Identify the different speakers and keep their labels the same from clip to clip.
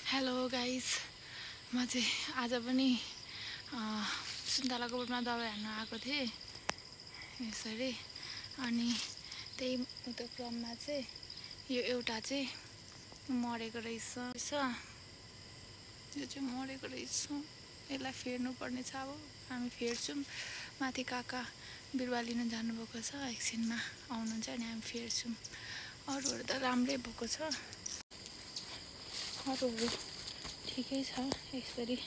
Speaker 1: Hello guys, म चाहिँ आज पनि सुन्तलाको बोटमा दबाई हाल्न आएको थिएँ यसरी। अनि त्यही उता क्रममा चाहिँ यो एउटा चाहिँ मरेको रहेछ। यो चाहिँ मरेको रहेछ, यसलाई फेर्नु पर्ने छ। अब हामी फेर्छौँ। माथि काका बिरुवा लिन जानुभएको छ, एकछिनमा आउनुहुन्छ अनि हामी फेर्छौँ। अरूहरू त राम्रै भएको छ, अरूहरू ठिकै छ। यसरी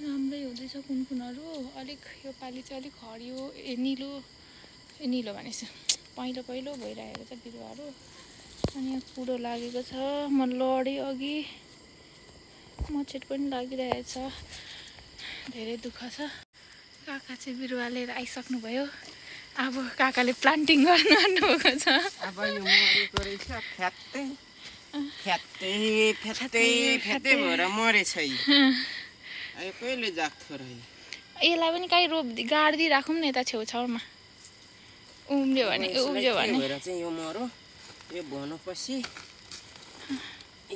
Speaker 1: राम्रै हुँदैछ। कुनकुनहरू अलिक यो पालि चाहिँ अलिक हरियो निलो भनेपछि पहिलो भइरहेको छ बिरुवाहरू। अनि यहाँ कुरो लागेको छ, म लडेँ अघि, मच्छर पनि लागिरहेछ, धेरै दुःख छ। काका चाहिँ बिरुवा लिएर आइसक्नुभयो। अब काकाले प्लान्टिङ गर्नु आउनुभएको छ।
Speaker 2: अब यो मरेको रहेछ, फ्यात्तै भएर मरेछ। यो कहिले जाग्थ्यो र?
Speaker 1: यसलाई पनि काहीँ गाडिदिई राखौँ न यता छेउछाउमा, उम्रियो भने
Speaker 2: भएर चाहिँ यो मरो। यो भनेपछि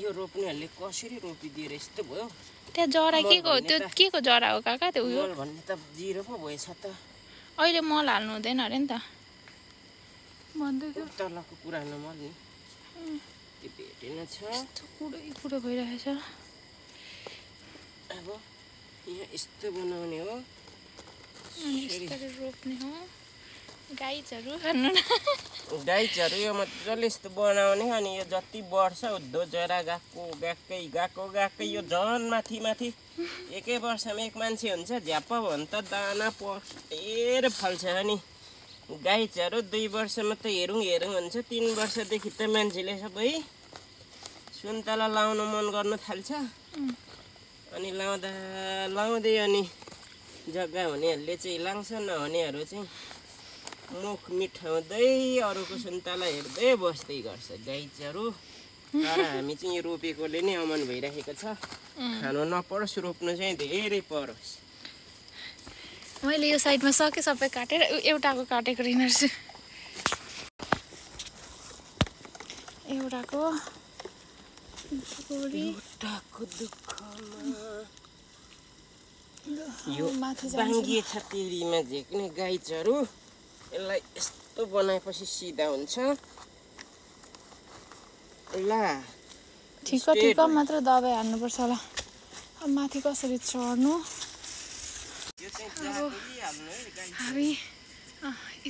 Speaker 2: यो रोप्नेहरूले कसरी रोपिदिएर यस्तो भयो।
Speaker 1: त्यहाँ जरा के को जरा हो काका? त्यो उयो
Speaker 2: भन्ने त जिरो पो भएछ त।
Speaker 1: अहिले मल हाल्नु हुँदैन अरे नि त भन्दै थियो।
Speaker 2: तलको पुरानो मल नि त्यो भेटेन छ।
Speaker 1: कुरो भइरहेछ।
Speaker 2: अब यहाँ यस्तो बनाउने हो,
Speaker 1: यसरी रोप्ने हो। गाइजहरू खानु न,
Speaker 2: गाइजहरू यो मजाले यस्तो बनाउने। अनि यो जति बढ्छ उद्धो जरा गएको यो झन् माथि एकै वर्षमा एक मान्छे हुन्छ, झ्याप्प भन्छ त दाना पटेर फल्छ। अनि गाइजहरू 2 वर्षमा त हेरौँ हुन्छ। 3 वर्षदेखि त मान्छेले सबै सुन्तला लाउन मन गर्न थाल्छ। अनि लाउँदै अनि जग्गा हुनेहरूले चाहिँ लान्छ, नहुनेहरू चाहिँ मुख मिठाउँदै अरूको सुन्तला हेर्दै बस्दै गर्छ गाइजहरू। तर हामी चाहिँ यो रोपेकोले नै अमन भइरहेको छ। खानु नपरोस्, रोप्नु चाहिँ धेरै परोस्।
Speaker 1: मैले यो साइडमा सके सबै काटेर एउटाको काटेको रहेछ। एउटाको
Speaker 2: यो बाङ्गिए छ तेरीमा झेक्ने गाइजहरू। यसलाई यस्तो बनाएपछि सिधा हुन्छ। ल
Speaker 1: ठिक मात्र दबाई हाल्नुपर्छ होला। अब माथि कसरी चढ्नु? हामी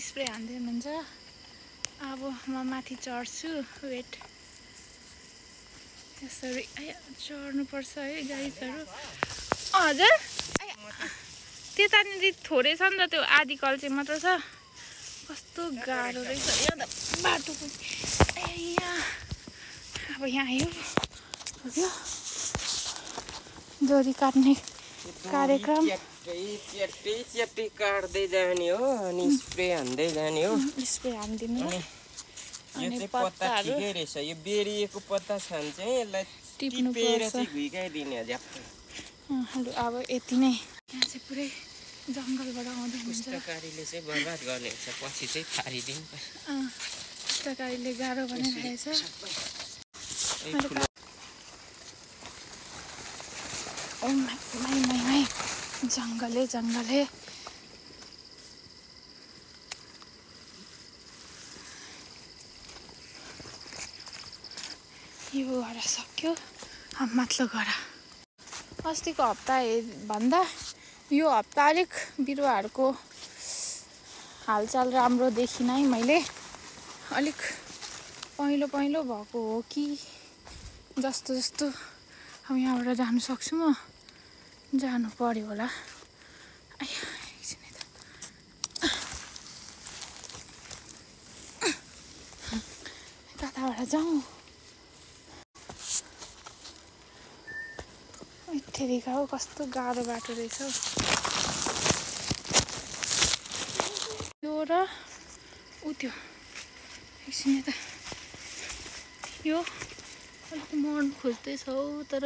Speaker 1: स्प्रे हान्दै हुनुहुन्छ। अब म माथि चढ्छु। वेट, यसरी चढ्नुपर्छ है गाइजहरू। हजुर, त्यतानिर थोरै छ नि त, त्यो आधी कल्चे मात्र छ। कस्तो गाह्रो रहेछ यो त बाटो पनि। अब यहाँ आयो दोरी काट्ने कार्यक्रम।
Speaker 2: च्याट्टै काट्दै जाने हो अनि स्प्रे हान्दै जाने हो।
Speaker 1: स्प्रे हानिदिनु।
Speaker 2: यो चाहिँ पत्ता ठिकै रहेछ। यो बेरिएको पत्ता छ भने चाहिँ यसलाई टिपेर चाहिँ घुइकाइदिने हो झ्याप्प।
Speaker 1: अब यति नै। यहाँ चाहिँ पुरै जङ्गलबाट आउँदै हुन्छ।
Speaker 2: पुस्तकारीले चाहिँ बर्बाद गर्ने हुन्छ, पछि चाहिँ फारिदिनु।
Speaker 1: पुस्तकारीले गाह्रो बनाइरहेछ। माइ जङ्गलै। यो घर सक्यो, माथिल्लो घर। अस्तिको हप्ता भन्दा यो हप्ता अलिक बिरुवाहरूको हालचाल राम्रो देखिनँ है मैले। अलिक पहिलो भएको हो कि जस्तो। अब यहाँबाट जानु सक्छु म? जानु पर्यो होला। कताबाट जाउँ? यत्तिका हो, कस्तो गाह्रो बाटो रहेछ। यो र त्यो एकछिन यता यो अलिक मर्नु खोज्दैछौ, तर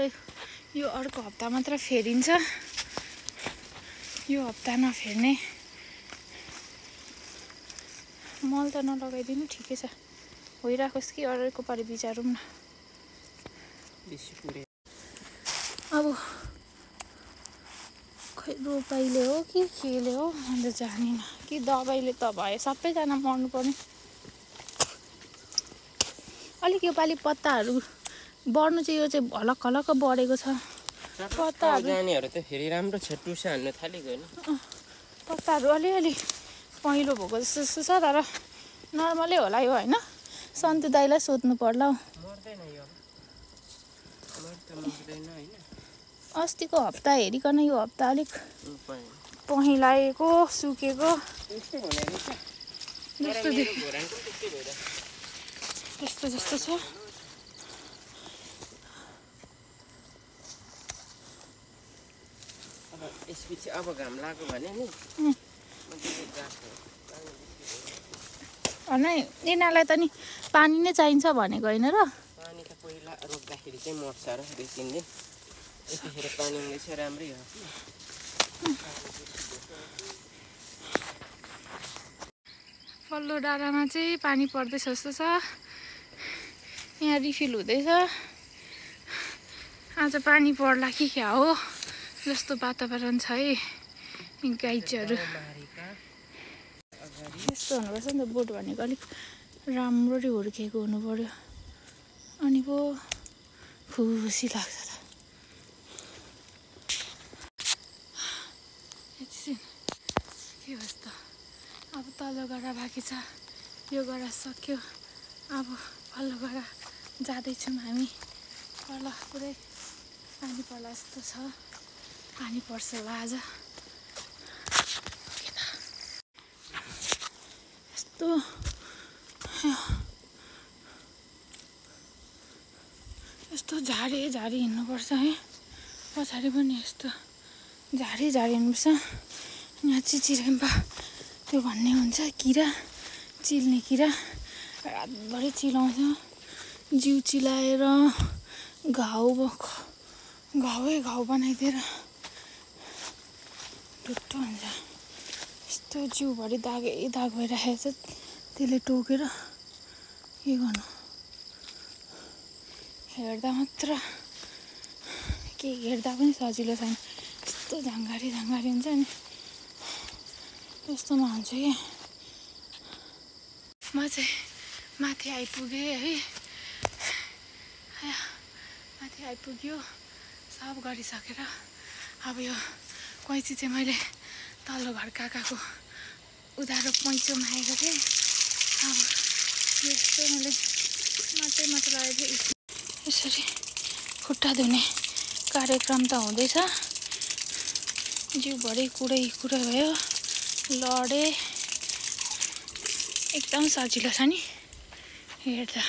Speaker 1: यो अर्को हप्ता मात्र फेरिन्छ। यो हप्ता नफेर्ने। मल त नलगाइदिनु, ठिकै छ, भइराखोस् कि अर्को पालि बिचारौँ न। अब खै रोपाइले हो कि केले हो अन्त जानिन कि दबाईले त भयो सबैजना मर्नु पर्ने। अलिक योपालि पत्ताहरू बढ्नु चाहिँ यो चाहिँ हलक हलक्क बढेको छ। पत्ताहरू
Speaker 2: जानेहरू त फेरि राम्रो छ टुसा हान्नु थालेको नि।
Speaker 1: पत्ताहरू अलिअलि पहेँलो भएको जस्तो छ तर नर्मलै होला यो होइन। सन्तु दाइलाई सोध्नु पर्ला हौ।
Speaker 2: मर्दैन यो मर्दैन होइन।
Speaker 1: अस्तिको हप्ता हेरिकन यो हप्ता अलिक पहेँलाएको सुकेको जस्तो जस्तो छ।
Speaker 2: यसपछि अब घाम लाग्यो भने नि
Speaker 1: यिनीहरूलाई त नि पानी नै चाहिन्छ भनेको होइन र।
Speaker 2: पानी त पहिला रोप्दाखेरि चाहिँ मर्छ र 2-3 दिन यतिखेर पानी हुँदैछ राम्रै हो।
Speaker 1: पल्लो डाँडामा चाहिँ पानी पर्दैछ जस्तो छ। यहाँ रिफिल हुँदैछ। आज पानी पर्ला कि क्या हो जस्तो वातावरण छ है। गाईहरू यस्तो हुनुपर्छ नि त। बोट भनेको अलिक राम्ररी हुर्केको हुनु पर्यो अनि पो खुसी लाग्छ त। के होस् त अब तल्लो गरा बाँकी छ। यो गरा सक्यो अब पल्लो गरा जाँदैछौँ हामी। तल पुरै पानी पर्ला जस्तो छ। पानी पर्छ होला आज। यस्तो यस्तो झाडी झाडी हिँड्नुपर्छ है। पछाडि पनि यस्तो झाडी झाडी हिँड्नुपर्छ। यहाँ चिचिरेम्पा त्यो भन्ने हुन्छ किरा चिल्ने किरा रातभरि चिलाउँछ। जिउ चिलाएर घाउ बनाइदिएर ढुट्टो हुन्छ। यस्तो जिउभरि दागै दाग भइराखेको छ। त्यसले टोकेर के गर्नु हेर्दा मात्र के हेर्दा पनि सजिलो छैन। यस्तो झाङ्गारी हुन्छ नि यस्तोमा हुन्छ कि। म चाहिँ माथि आइपुगेँ है। माथि आइपुग्यो सब गरिसकेर अब यो कैँची चाहिँ मैले तल्लो घर काकाको उधारो पैँचो मागेको थिएँ। अब यस्तो मैले माटो लगाएको थिएँ। यसरी खुट्टा धुने कार्यक्रम त हुँदैछ। जिउभरि कुरै भयो। लडे एकदम सजिलो छ नि हेर्दा।